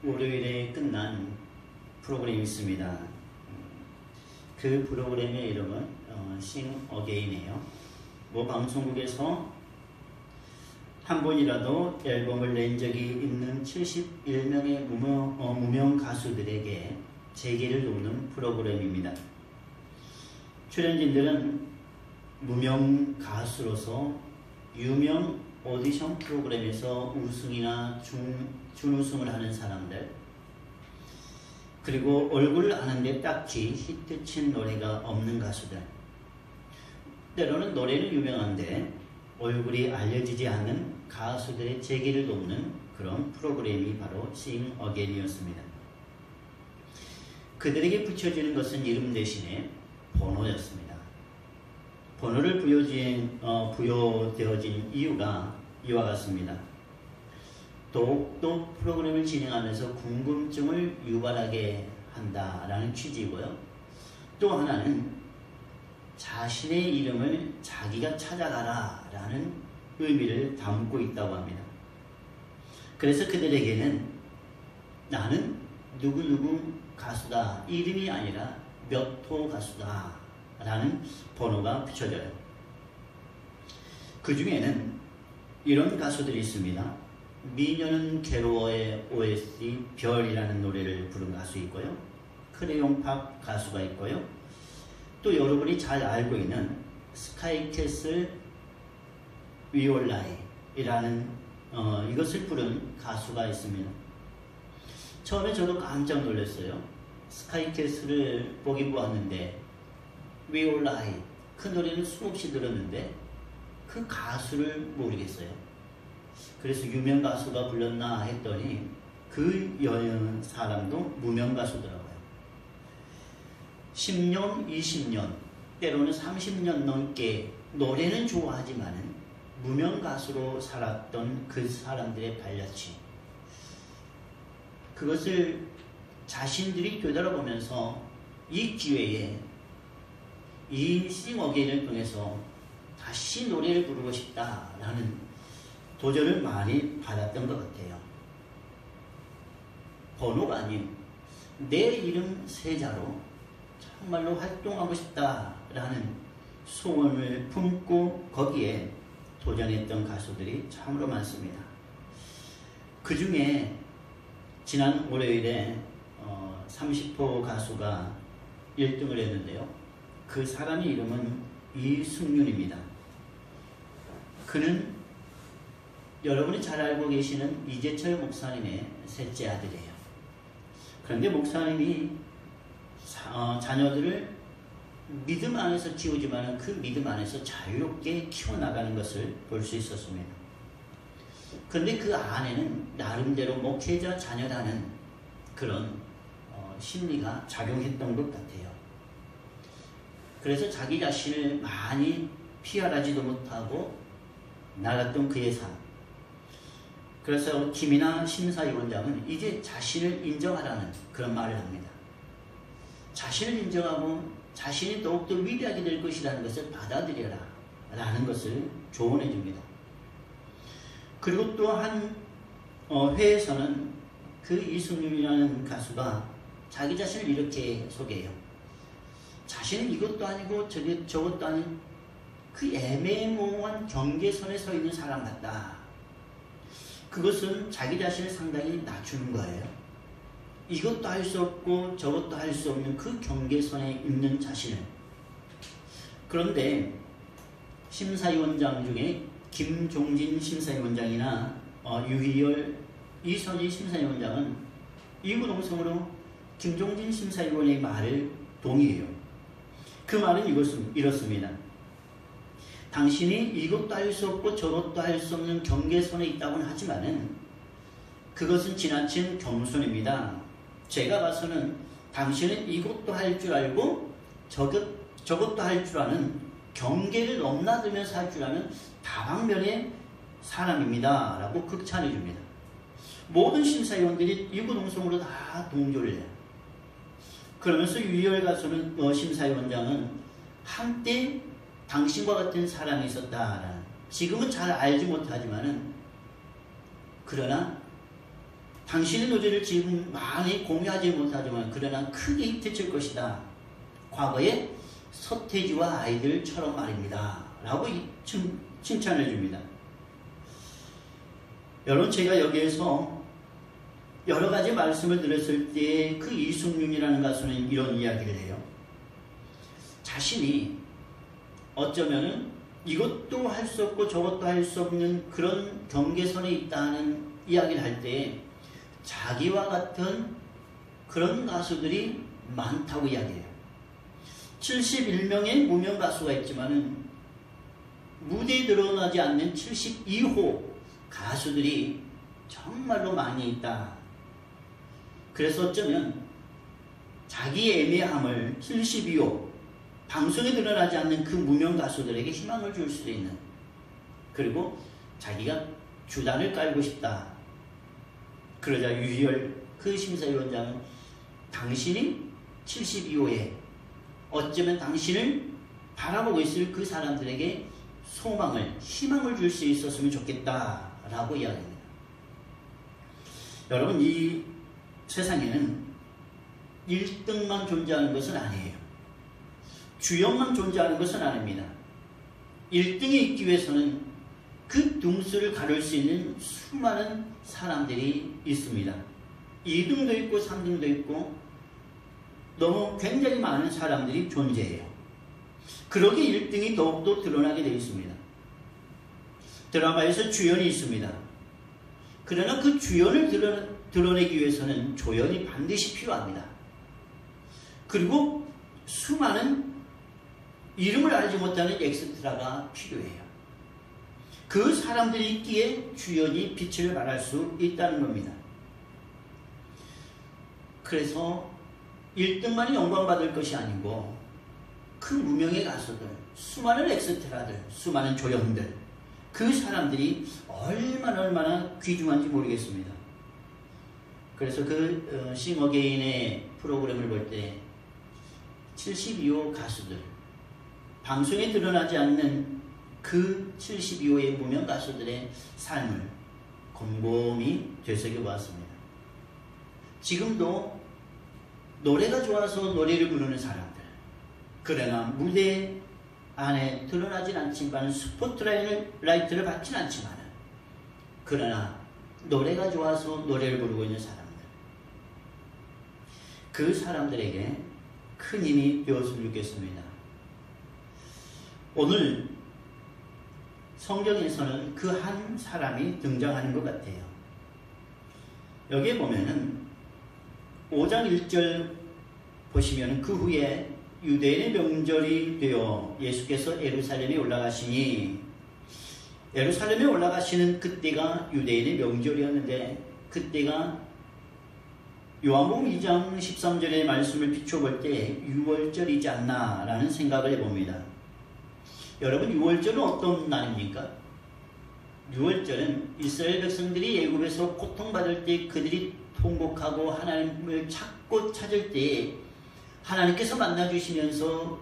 월요일에 끝난 프로그램이 있습니다. 그 프로그램의 이름은 Sing Again이에요. 방송국에서 한 번이라도 앨범을 낸 적이 있는 71명의 무명 가수들에게 재기를 돕는 프로그램입니다. 출연진들은 무명 가수로서 유명 오디션 프로그램에서 우승이나 준우승을 하는 사람들, 그리고 얼굴을 아는데 딱히 히트친 노래가 없는 가수들, 때로는 노래는 유명한데 얼굴이 알려지지 않는 가수들의 재기를 돕는 그런 프로그램이 바로 Sing Again이었습니다. 그들에게 붙여지는 것은 이름 대신에 번호였습니다. 번호를 부여되어진 이유가 이와 같습니다. 더욱더 프로그램을 진행하면서 궁금증을 유발하게 한다라는 취지고요. 또 하나는 자신의 이름을 자기가 찾아가라 라는 의미를 담고 있다고 합니다. 그래서 그들에게는 나는 누구누구 가수다, 이름이 아니라 몇 호 가수다 라는 번호가 붙여져요. 그 중에는 이런 가수들이 있습니다. 미녀는 괴로워의 OST 별이라는 노래를 부른 가수 있고요. 크레용팝 가수가 있고요. 또 여러분이 잘 알고 있는 스카이캐슬 위올라이라는 이것을 부른 가수가 있습니다. 처음에 저도 깜짝 놀랐어요. 스카이캐슬을 보긴 보았는데 위올라이 그 노래는 수없이 들었는데 그 가수를 모르겠어요. 그래서 유명 가수가 불렀나 했더니 그 사람도 무명 가수더라고요. 10년, 20년, 때로는 30년 넘게 노래는 좋아하지만 무명 가수로 살았던 그 사람들의 발자취, 그것을 자신들이 되돌아보면서 이 기회에 이 Sing Again을 통해서 다시 노래를 부르고 싶다라는 도전을 많이 받았던 것 같아요. 번호가 아닌 내 이름 세자로 정말로 활동하고 싶다라는 소원을 품고 거기에 도전했던 가수들이 참으로 많습니다. 그 중에 지난 월요일에 30호 가수가 1등을 했는데요. 그 사람의 이름은 이승윤입니다. 그는 여러분이 잘 알고 계시는 이재철 목사님의 셋째 아들이에요. 그런데 목사님이 자녀들을 믿음 안에서 키우지만 그 믿음 안에서 자유롭게 키워나가는 것을 볼 수 있었습니다. 그런데 그 안에는 나름대로 목회자 자녀라는 그런 심리가 작용했던 것 같아요. 그래서 자기 자신을 많이 피하라지도 못하고 나갔던 그의 삶. 그래서 김이나 심사위원장은 이제 자신을 인정하라는 그런 말을 합니다. 자신을 인정하고 자신이 더욱더 위대하게 될 것이라는 것을 받아들여라 라는 것을 조언해 줍니다. 그리고 또 한 회에서는 그 이승윤이라는 가수가 자기 자신을 이렇게 소개해요. 자신은 이것도 아니고 저것도 아닌 그 애매모호한 경계선에 서 있는 사람 같다. 그것은 자기 자신을 상당히 낮추는 거예요. 이것도 할 수 없고 저것도 할 수 없는 그 경계선에 있는 자신을. 그런데 심사위원장 중에 김종진 심사위원장이나 유희열, 이선희 심사위원장은 이구동성으로 김종진 심사위원의 말을 동의해요. 그 말은 이렇습니다. 당신이 이것도 할 수 없고 저것도 할 수 없는 경계선에 있다고는 하지만은 그것은 지나친 겸손입니다. 제가 봐서는 당신은 이것도 할 줄 알고 저것도 할 줄 아는 경계를 넘나들면서 할 줄 아는 다방면의 사람입니다. 라고 극찬해 줍니다. 모든 심사위원들이 이구동성으로 다 동조를 해요. 그러면서 유희열 가수는 심사위원장은 한때 당신과 같은 사람이 있었다라는, 지금은 잘 알지 못하지만은 그러나 당신의 노래를 지금 많이 공유하지 못하지만 그러나 크게 히트칠 것이다. 과거에 서태지와 아이들처럼 말입니다. 라고 칭찬해 줍니다. 여러분, 제가 여기에서 여러 가지 말씀을 들었을 때 그 이승윤이라는 가수는 이런 이야기를 해요. 자신이 어쩌면은 이것도 할 수 없고 저것도 할 수 없는 그런 경계선에 있다는 이야기를 할 때 자기와 같은 그런 가수들이 많다고 이야기해요. 71명의 무명 가수가 있지만은 무대에 드러나지 않는 72호 가수들이 정말로 많이 있다. 그래서 어쩌면 자기의 애매함을 72호 방송에 드러나지 않는 그 무명 가수들에게 희망을 줄 수도 있는, 그리고 자기가 주단을 깔고 싶다. 그러자 유희열 그 심사위원장은 당신이 72호에 어쩌면 당신을 바라보고 있을 그 사람들에게 소망을, 희망을 줄 수 있었으면 좋겠다라고 이야기합니다. 여러분, 이 세상에는 1등만 존재하는 것은 아니에요. 주역만 존재하는 것은 아닙니다. 1등에 있기 위해서는 그 등수를 가를 수 있는 수많은 사람들이 있습니다. 2등도 있고 3등도 있고 너무 굉장히 많은 사람들이 존재해요. 그러기에 1등이 더욱더 드러나게 되어 있습니다. 드라마에서 주연이 있습니다. 그러나 그 주연을 드러내기 위해서는 조연이 반드시 필요합니다. 그리고 수많은 이름을 알지 못하는 엑스트라가 필요해요. 그 사람들이 있기에 주연이 빛을 발할 수 있다는 겁니다. 그래서 1등만이 영광받을 것이 아니고 그 무명의 가수들, 수많은 엑스트라들, 수많은 조연들, 그 사람들이 얼마나 귀중한지 모르겠습니다. 그래서 그 싱어게인의 프로그램을 볼 때 72호 가수들, 방송에 드러나지 않는 그 72호의 무명 가수들의 삶을 곰곰이 되새겨보았습니다. 지금도 노래가 좋아서 노래를 부르는 사람들, 그러나 무대 안에 드러나진 않지만 스포트라이트를 받진 않지만 그러나 노래가 좋아서 노래를 부르고 있는 사람들, 그 사람들에게 큰 힘이 되었으면 좋겠습니다. 오늘 성경에서는 그 한 사람이 등장하는 것 같아요. 여기에 보면은 5장 1절 보시면 그 후에 유대인의 명절이 되어 예수께서 예루살렘에 올라가시니, 예루살렘에 올라가시는 그때가 유대인의 명절이었는데 그때가 요한복음 2장 13절의 말씀을 비춰볼 때 6월절이지 않나 라는 생각을 해봅니다. 여러분, 6월절은 어떤 날입니까? 6월절은 이스라엘 백성들이 애굽에서 고통받을 때 그들이 통곡하고 하나님을 찾고 찾을 때에 하나님께서 만나주시면서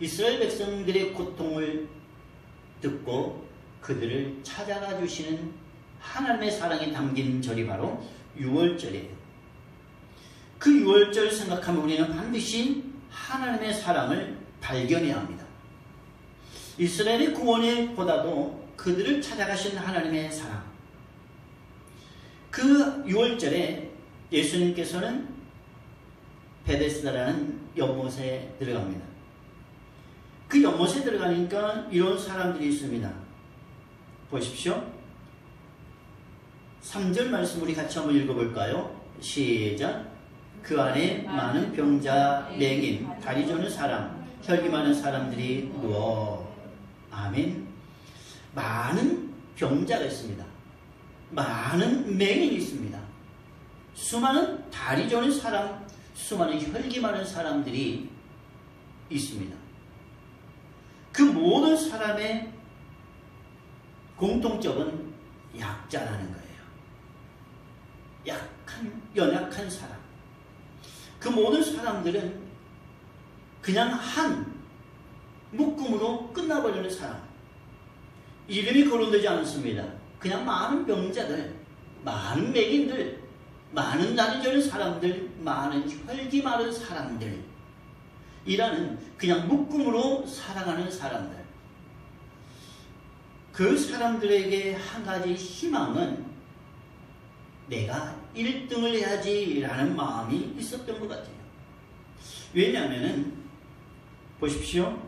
이스라엘 백성들의 고통을 듣고 그들을 찾아가 주시는 하나님의 사랑이 담긴 절이 바로 6월절이에요. 그 6월절 생각하면 우리는 반드시 하나님의 사랑을 발견해야 합니다. 이스라엘의 구원에 보다도 그들을 찾아가신 하나님의 사랑. 그 6월절에 예수님께서는 베데스다라는 연못에 들어갑니다. 그 연못에 들어가니까 이런 사람들이 있습니다. 보십시오. 3절 말씀 우리 같이 한번 읽어볼까요? 시작. 그 안에 많은 병자, 맹인, 다리 저는 사람, 혈기 많은 사람들이 누워. 아멘. 많은 병자가 있습니다. 많은 맹인이 있습니다. 수많은 다리 저는 사람, 수많은 혈기 많은 사람들이 있습니다. 그 모든 사람의 공통점은 약자라는 거예요. 연약한 사람. 그 모든 사람들은 그냥 한 묶음으로 끝나버리는 사람. 이름이 거론되지 않습니다. 그냥 많은 병자들, 많은 맹인들, 많은 날이 저는 사람들, 많은 혈기 많은 사람들 이라는 그냥 묶음으로 살아가는 사람들, 그 사람들에게 한 가지 희망은 내가 1등을 해야지 라는 마음이 있었던 것 같아요. 왜냐하면 보십시오.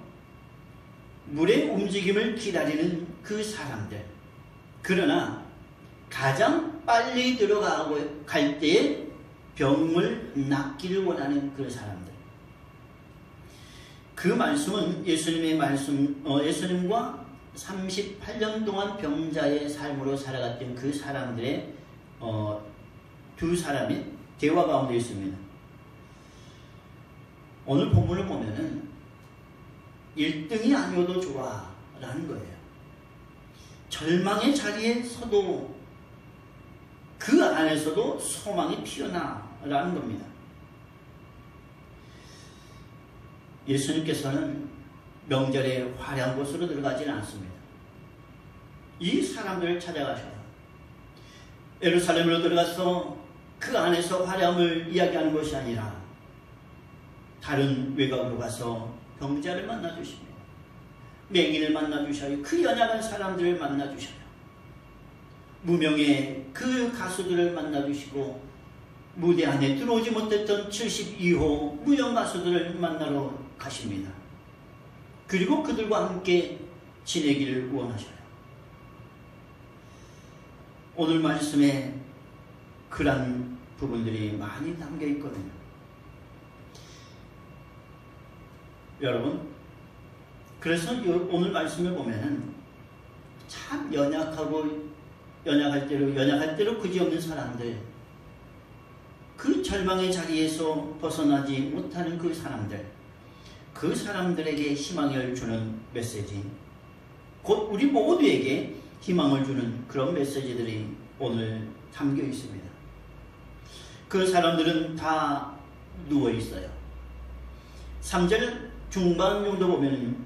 물의 움직임을 기다리는 그 사람들, 그러나 가장 빨리 들어가고 갈 때에 병을 낫기를 원하는 그 사람들, 그 말씀은 예수님의 말씀, 예수님과 38년 동안 병자의 삶으로 살아갔던 그 사람들의 두 사람의 대화 가운데 있습니다. 오늘 본문을 보면은 1등이 아니어도 좋아 라는 거예요. 절망의 자리에 서도 그 안에서도 소망이 피어나 라는 겁니다. 예수님께서는 명절에 화려한 곳으로 들어가지는 않습니다. 이 사람들을 찾아가셔요. 예루살렘으로 들어가서 그 안에서 화려함을 이야기하는 것이 아니라 다른 외곽으로 가서 병자를 만나주십니다. 맹인을 만나주셔요. 그 연약한 사람들을 만나주셔요. 무명의 그 가수들을 만나주시고 무대 안에 들어오지 못했던 72호 무명 가수들을 만나러 가십니다. 그리고 그들과 함께 지내기를 원하셔요. 오늘 말씀에 그런 부분들이 많이 담겨 있거든요. 여러분, 그래서 오늘 말씀을 보면은 참 연약할 대로 그지없는 사람들, 그 절망의 자리에서 벗어나지 못하는 그 사람들에게 희망을 주는 메시지, 곧 우리 모두에게 희망을 주는 그런 메시지들이 오늘 담겨 있습니다. 그 사람들은 다 누워 있어요. 3절 중반 정도 보면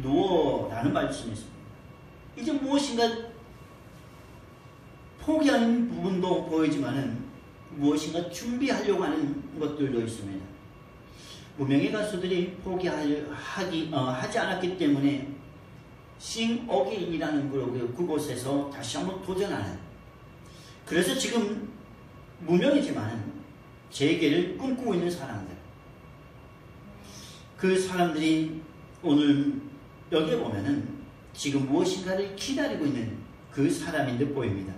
누워라는 말씀이 있습니다. 이제 무엇인가 포기하는 부분도 보이지만은 무엇인가 준비하려고 하는 것들도 있습니다. 무명의 가수들이 하지 않았기 때문에 Sing Again이라는 그곳에서 다시 한번 도전하는, 그래서 지금 무명이지만 재개를 꿈꾸고 있는 사람들, 그 사람들이 오늘 여기에 보면은 지금 무엇인가를 기다리고 있는 그 사람인 듯 보입니다.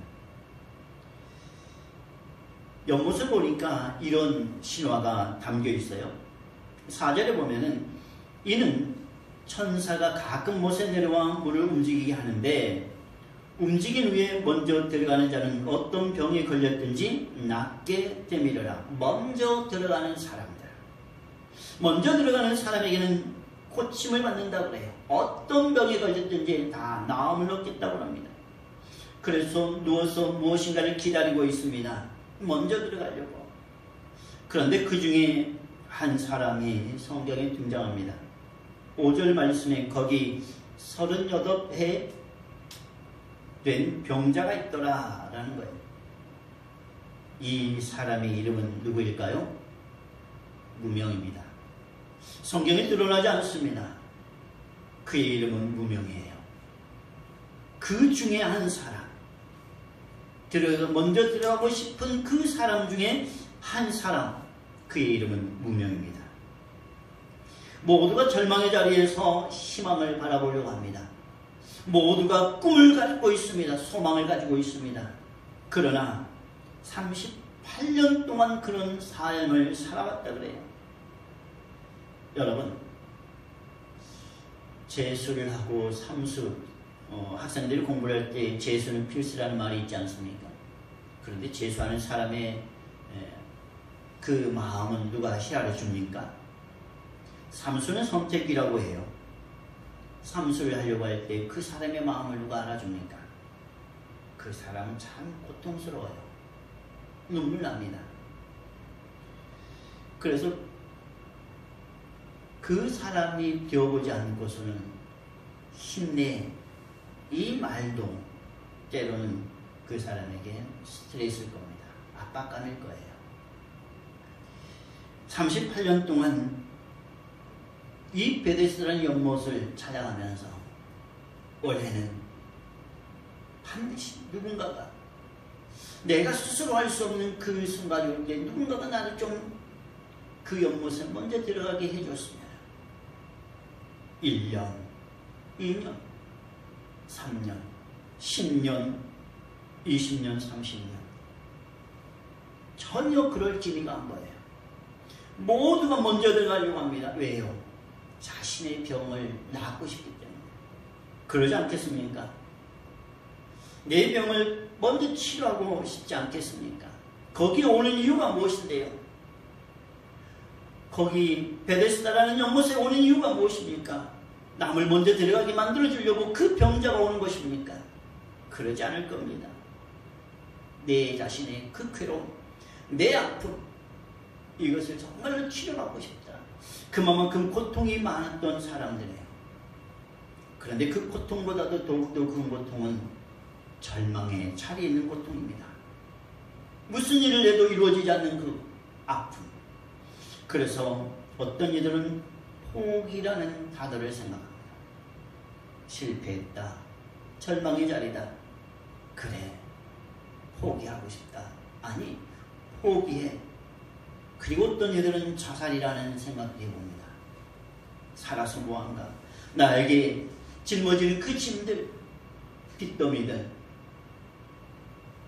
연못을 보니까 이런 신화가 담겨 있어요. 4절에 보면은 이는 천사가 가끔 못에 내려와 물을 움직이게 하는데 움직인 후에 먼저 들어가는 자는 어떤 병에 걸렸든지 낫게 되밀어라. 먼저 들어가는 사람에게는 고침을 받는다고 그래요. 어떤 병에 걸렸든지 다 나음을 얻겠다고 합니다. 그래서 누워서 무엇인가를 기다리고 있습니다. 먼저 들어가려고. 그런데 그 중에 한 사람이 성경에 등장합니다. 5절 말씀에 거기 38해 된 병자가 있더라 라는 거예요. 이 사람의 이름은 누구일까요? 무명입니다. 성경에 드러나지 않습니다. 그의 이름은 무명이에요. 그 중에 한 사람, 먼저 들어가고 싶은 그 사람 중에 한 사람, 그의 이름은 무명입니다. 모두가 절망의 자리에서 희망을 바라보려고 합니다. 모두가 꿈을 가지고 있습니다. 소망을 가지고 있습니다. 그러나 38년 동안 그런 삶을 살아왔다 그래요. 여러분, 재수를 하고 학생들이 공부를 할 때 재수는 필수라는 말이 있지 않습니까? 그런데 재수하는 사람의 그 마음은 누가 헤아려 줍니까? 삼수는 선택이라고 해요. 삼수를 하려고 할 때 그 사람의 마음을 누가 알아줍니까? 그 사람은 참 고통스러워요. 눈물 납니다. 그래서 그 사람이 되어보지 않고서는 힘내, 이 말도 때로는 그 사람에게 스트레스일 겁니다. 압박감일 거예요. 38년 동안 이 베데스다라는 연못을 찾아가면서 올해는 반드시 누군가가 내가 스스로 할 수 없는 그 순간이 올 때 누군가가 나를 좀 그 연못에 먼저 들어가게 해줬으면 1년, 2년, 3년, 10년, 20년, 30년 전혀 그럴 기미가 안 보여요. 모두가 먼저 들어가려고 합니다. 왜요? 자신의 병을 낫고 싶기 때문에. 그러지 않겠습니까? 내 병을 먼저 치료하고 싶지 않겠습니까? 거기에 오는 이유가 무엇인데요? 거기 베데스다라는 연못에 오는 이유가 무엇입니까? 남을 먼저 들어가게 만들어주려고 그 병자가 오는 것입니까? 그러지 않을 겁니다. 내 자신의 그 괴로움, 내 아픔, 이것을 정말로 치료받고 싶다. 그만큼 고통이 많았던 사람들이에요. 그런데 그 고통보다도 더욱더 큰 고통은 절망의 자리에 있는 고통입니다. 무슨 일을 해도 이루어지지 않는 그 아픔. 그래서 어떤 이들은 포기라는 단어를 생각합니다. 실패했다. 절망의 자리다. 그래. 포기하고 싶다. 아니, 포기해. 그리고 어떤 이들은 자살이라는 생각도 해봅니다. 살아서 뭐한가. 나에게 짊어지는 그 짐들, 빚더미들,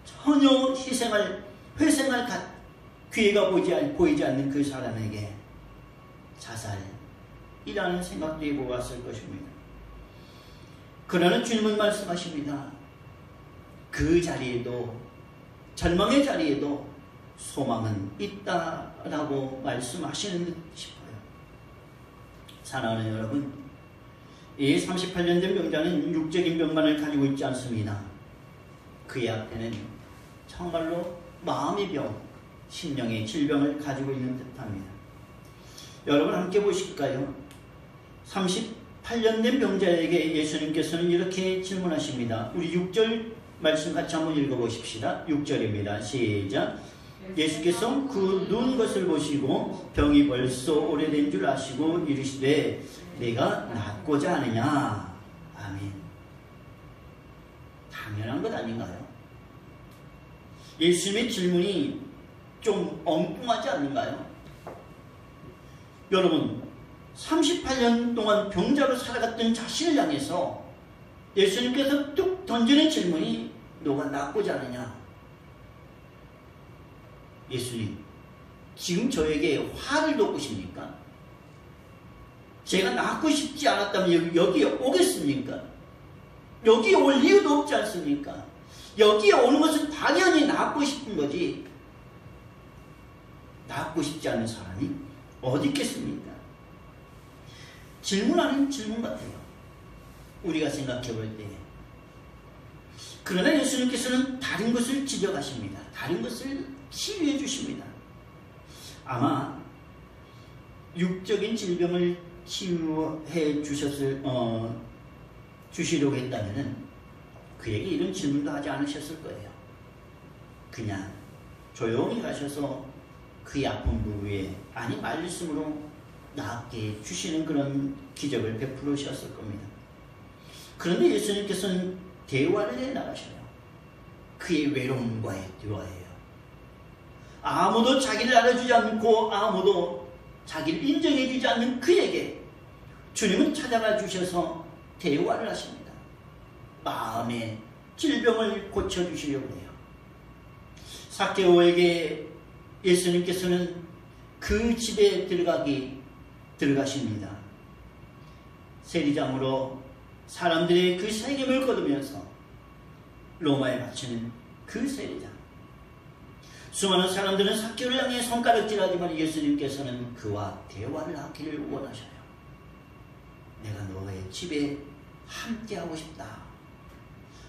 전혀 회생할 기회가 보이지 않는 그 사람에게 자살이라는 생각도 해보았을 것입니다. 그러나 주님은 말씀하십니다. 그 자리에도, 절망의 자리에도 소망은 있다라고 말씀하시는 듯 싶어요. 사랑하는 여러분, 이 38년 된 병자는 육적인 병만을 가지고 있지 않습니다. 그의 앞에는 정말로 마음의 병, 심령의 질병을 가지고 있는 듯합니다. 여러분 함께 보실까요? 38년 된 병자에게 예수님께서는 이렇게 질문하십니다. 우리 6절 말씀 같이 한번 읽어보십시다. 6절입니다. 시작. 예수께서 그 누운 것을 보시고 병이 벌써 오래된 줄 아시고 이르시되 내가 낫고자 하느냐. 아멘. 당연한 것 아닌가요? 예수님의 질문이 좀 엉뚱하지 않는가요? 여러분, 38년 동안 병자로 살아갔던 자신을 향해서 예수님께서 뚝 던지는 질문이 너가 낫고자 하느냐? 예수님, 지금 저에게 화를 돋구십니까? 제가 낫고 싶지 않았다면 여기에 오겠습니까? 여기에 올 이유도 없지 않습니까? 여기에 오는 것은 당연히 낫고 싶은 거지. 낫고 싶지 않은 사람이 어디 있겠습니까? 질문하는 질문 같아요. 우리가 생각해 볼 때. 그러나 예수님께서는 다른 것을 지적하십니다. 다른 것을 치유해 주십니다. 아마 육적인 질병을 치유해 주시려고 했다면 그에게 이런 질문도 하지 않으셨을 거예요. 그냥 조용히 가셔서 그의 아픈 부위에 아니 말씀으로 낫게 주시는 그런 기적을 베풀으셨을 겁니다. 그런데 예수님께서는 대화를 해나가셔요. 그의 외로움과의 대화예요. 아무도 자기를 알아주지 않고 아무도 자기를 인정해주지 않는 그에게 주님은 찾아가 주셔서 대화를 하십니다. 마음의 질병을 고쳐주시려고 해요. 삭개오에게 예수님께서는 그 집에 들어가십니다. 세리장으로 사람들의 그 세금을 거두면서 로마에 바치는 그 세리장. 수많은 사람들은 삭개오를 향해 손가락질하지만 예수님께서는 그와 대화를 하기를 원하셔요. 내가 너의 집에 함께하고 싶다.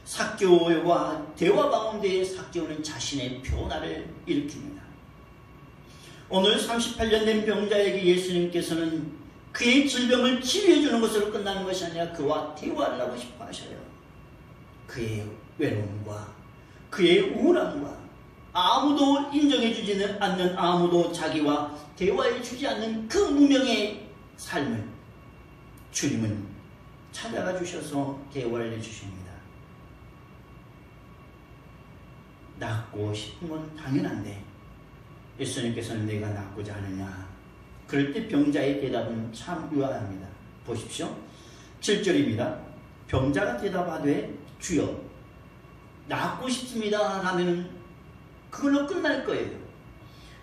삭개오와 대화 가운데 삭개오는 자신의 변화를 일으킵니다. 오늘 38년 된 병자에게 예수님께서는 그의 질병을 치유해 주는 것으로 끝나는 것이 아니라 그와 대화를 하고 싶어 하셔요. 그의 외로움과 그의 우울함과 아무도 인정해주지는 않는, 아무도 자기와 대화해주지 않는 그 무명의 삶을 주님은 찾아가 주셔서 대화를 해주십니다. 낫고 싶은 건 당연한데 예수님께서는 내가 낫고자 하느냐? 그럴 때 병자의 대답은 참 의아합니다. 보십시오. 7절입니다. 병자가 대답하되 주여 낫고 싶습니다 하면 그걸로 끝날 거예요.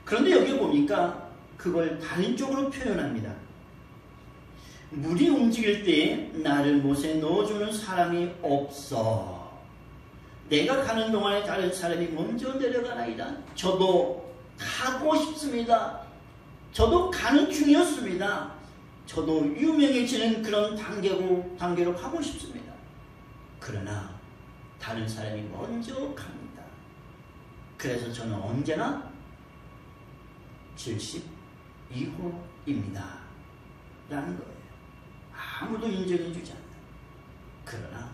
그런데 여기 보니까 그걸 다른 쪽으로 표현합니다. 물이 움직일 때에 나를 못에 넣어주는 사람이 없어. 내가 가는 동안에 다른 사람이 먼저 내려가나이다. 저도 가고 싶습니다. 저도 가는 중이었습니다. 저도 유명해지는 그런 단계로 가고 싶습니다. 그러나 다른 사람이 먼저 갑니다. 그래서 저는 언제나 72호입니다. 라는 거예요. 아무도 인정해주지 않는다. 그러나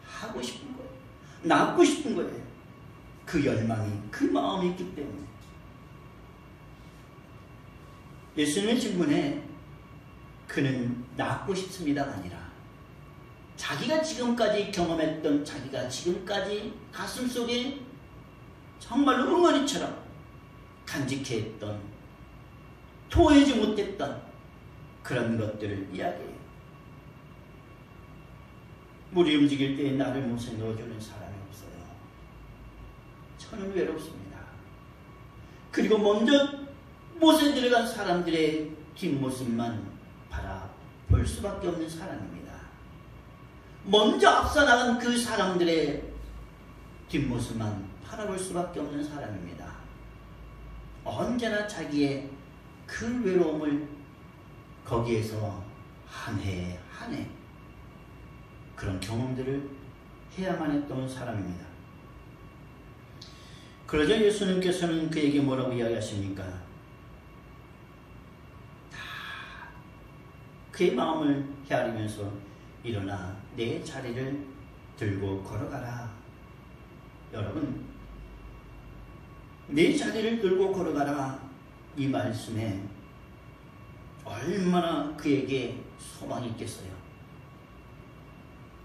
하고 싶은 거예요. 낫고 싶은 거예요. 그 열망이, 그 마음이 있기 때문에. 예수님의 질문에 그는 낫고 싶습니다가 아니라 자기가 지금까지 경험했던, 자기가 지금까지 가슴속에 정말로 응어리처럼 간직해했던, 토하지 못했던 그런 것들을 이야기해요. 물이 움직일 때 나를 못에 넣어주는 사람이 없어요. 저는 외롭습니다. 그리고 먼저 못에 들어간 사람들의 뒷모습만 바라볼 수밖에 없는 사람입니다. 먼저 앞서 나간 그 사람들의 뒷모습만 바라볼 수밖에 없는 사람입니다. 언제나 자기의 그 외로움을 거기에서 한 해 한 해 그런 경험들을 해야만 했던 사람입니다. 그러자 예수님께서는 그에게 뭐라고 이야기하십니까? 다 그의 마음을 헤아리면서 일어나 내 자리를 들고 걸어가라. 여러분, 내 자리를 들고 걸어가라. 이 말씀에 얼마나 그에게 소망이 있겠어요.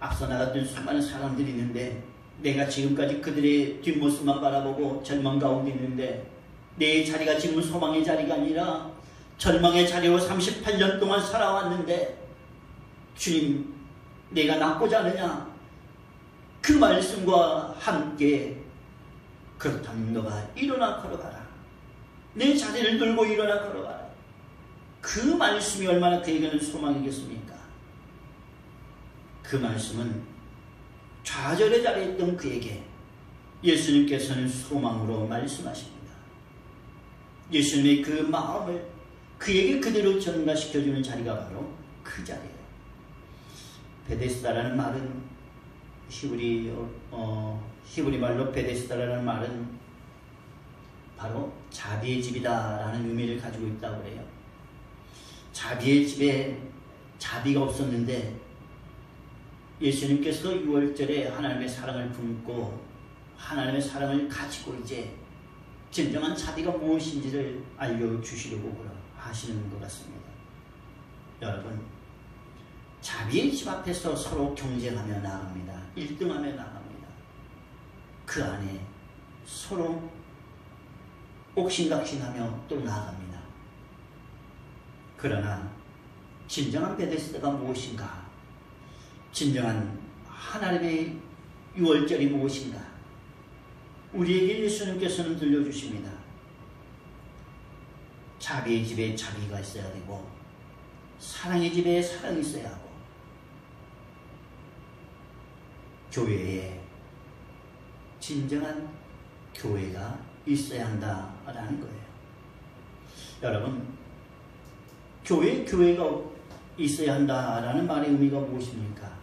앞서 나갔던 수많은 사람들이 있는데 내가 지금까지 그들의 뒷모습만 바라보고 절망 가운데 있는데 내 자리가 지금 소망의 자리가 아니라 절망의 자리로 38년 동안 살아왔는데 주님, 내가 낫고자 하느냐? 그 말씀과 함께 그렇다면 너가 일어나 걸어가라. 내 자리를 들고 일어나 걸어가라. 그 말씀이 얼마나 그에게는 소망이겠습니까? 그 말씀은 좌절의 자리에 있던 그에게 예수님께서는 소망으로 말씀하십니다. 예수님의 그 마음을 그에게 그대로 전가시켜주는 자리가 바로 그 자리예요. 베데스다라는 말은 히브리 말로 베데스다라는 말은 바로 자비의 집이다라는 의미를 가지고 있다고 그래요. 자비의 집에 자비가 없었는데 예수님께서 6월절에 하나님의 사랑을 품고 하나님의 사랑을 가지고 이제 진정한 자비가 무엇인지를 알려주시려고 하시는 것 같습니다. 여러분, 자비의 집 앞에서 서로 경쟁하며 나아갑니다. 1등하며 나아갑니다. 그 안에 서로 옥신각신하며 또 나아갑니다. 그러나 진정한 베데스다가 무엇인가? 진정한 하나님의 유월절이 무엇인가? 우리에게 예수님께서는 들려주십니다. 자비의 집에 자비가 있어야 되고 사랑의 집에 사랑이 있어야 하고 교회에 진정한 교회가 있어야 한다라는 거예요. 여러분, 교회가 있어야 한다라는 말의 의미가 무엇입니까?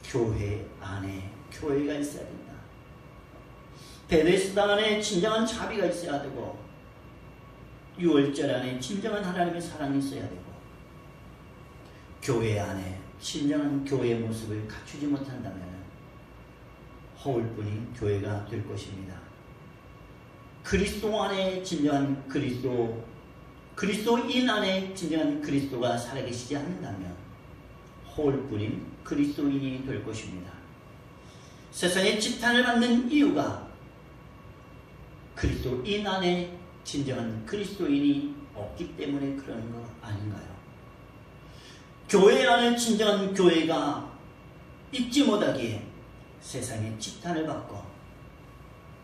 교회 안에 교회가 있어야 된다. 베데스다 안에 진정한 자비가 있어야 되고 6월절 안에 진정한 하나님의 사랑이 있어야 되고 교회 안에 진정한 교회의 모습을 갖추지 못한다면 허울뿐인 교회가 될 것입니다. 그리스도 안에 진정한 그리스도인 안에 진정한 그리스도가 살아계시지 않는다면 홀뿐인 그리스도인이 될 것입니다. 세상의 지탄을 받는 이유가 그리스도인 안에 진정한 그리스도인이 없기 때문에 그러는 거 아닌가요? 교회 안에 진정한 교회가 있지 못하기에 세상의 지탄을 받고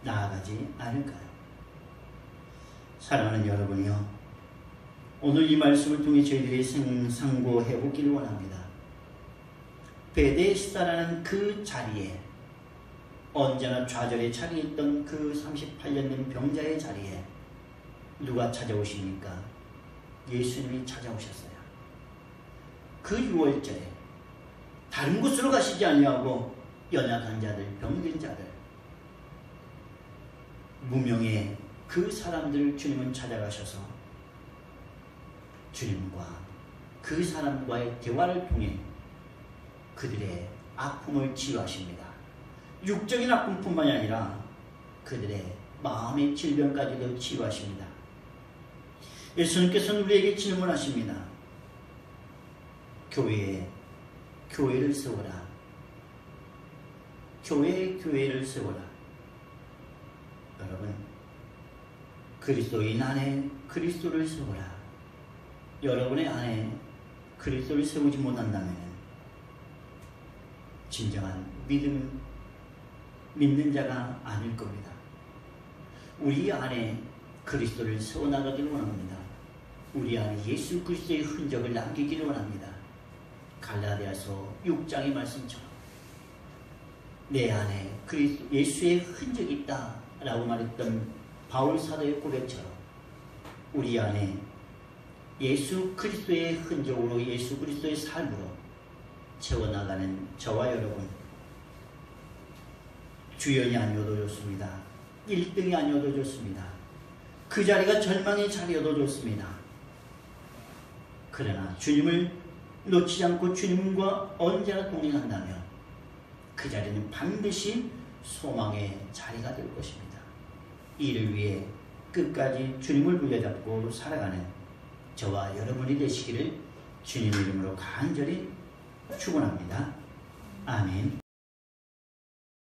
나아가지 않을까요? 사랑하는 여러분이요, 오늘 이 말씀을 통해 저희들이 상고해 보기를 원합니다. 베데스다라는 그 자리에, 언제나 좌절의 자리에 있던 그 38년 된 병자의 자리에 누가 찾아오십니까? 예수님이 찾아오셨어요. 그 6월절에 다른 곳으로 가시지 아니하고 연약한 자들, 병든 자들, 무명의 그 사람들을 주님은 찾아가셔서 주님과 그 사람과의 대화를 통해 그들의 아픔을 치유하십니다. 육적인 아픔뿐만이 아니라 그들의 마음의 질병까지도 치유하십니다. 예수님께서는 우리에게 질문하십니다. 교회를 세워라. 교회를 세워라. 여러분, 그리스도인 안에 그리스도를 세워라. 여러분의 안에 그리스도를 세우지 못한다면 진정한 믿는 자가 아닐 겁니다. 우리 안에 그리스도를 세워나가기를 원합니다. 우리 안에 예수 그리스도의 흔적을 남기기를 원합니다. 갈라디아서 6장의 말씀처럼 내 안에 예수의 흔적이 있다 라고 말했던 바울 사도의 고백처럼 우리 안에 예수 그리스도의 흔적으로, 예수 그리스도의 삶으로 채워나가는 저와 여러분, 주연이 아니어도 좋습니다. 1등이 아니어도 좋습니다. 그 자리가 절망의 자리여도 좋습니다. 그러나 주님을 놓치지 않고 주님과 언제나 동행한다면 그 자리는 반드시 소망의 자리가 될 것입니다. 이를 위해 끝까지 주님을 붙잡고 살아가는 저와 여러분이 되시기를 주님의 이름으로 간절히 축원합니다. 아멘.